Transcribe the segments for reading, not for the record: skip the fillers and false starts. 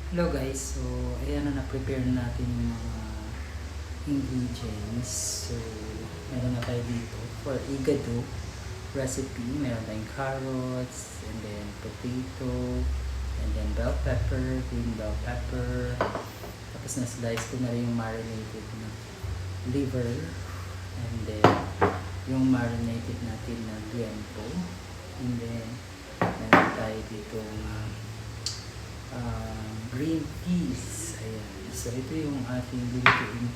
Hello guys, so ayan na prepare natin yung mga ingredients. So meron na tayo dito for igado recipe. Meron tayong carrots, and then potato, and then bell pepper, green bell pepper. Tapos na-slice ko na rin yung marinated na liver, and then yung marinated natin na liempo. And then meron tayo dito green peas. Ayan. So, ito yung ating lulutuin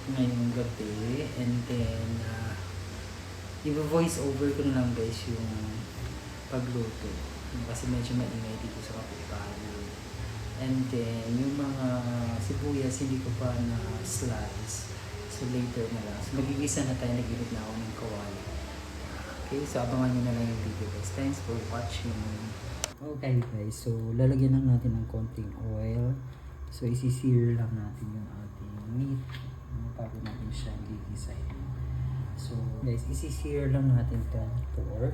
ngayong gabi. And then, i-voice over ko na lang guys yung pagluto. Kasi medyo maingay dito sa kapitbahay. And then, yung mga sibuyas, hindi ko pa na-slice. So, later na lang. So, magigisa na tayo. Nag-init na ako ng kawali. Okay, so abangan nyo na lang yung video guys. Thanks for watching. Okay guys, so lalagyan lang natin ng konting oil. So isi-sear lang natin yung ating meat bago natin siya gigisahin. So guys, isi-sear lang natin itong pork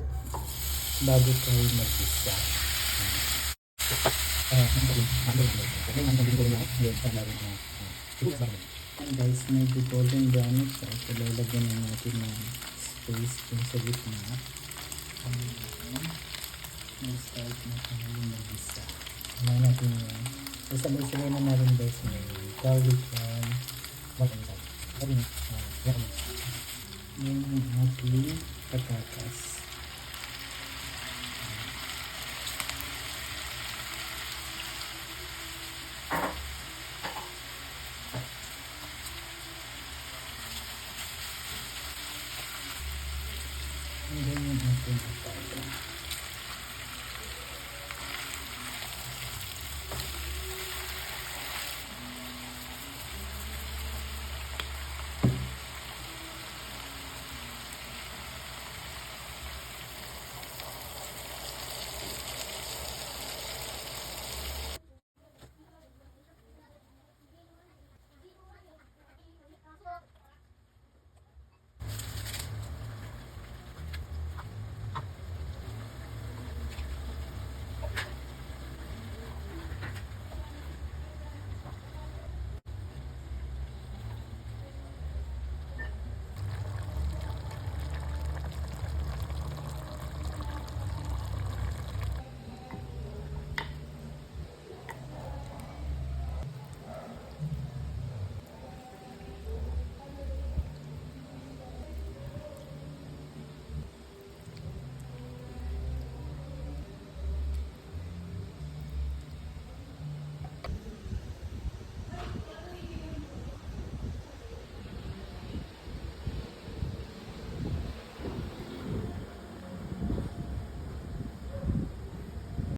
bago tayo mag-isa. And guys, medyo golden brown na siya. So lalagyan na natin ng space dun sa gitna. Start na tayo mag-isa. Alam natin yun. So sabay-sabay na natin guys, may garlic yan. Bakit yan? Yan yung ating patatas.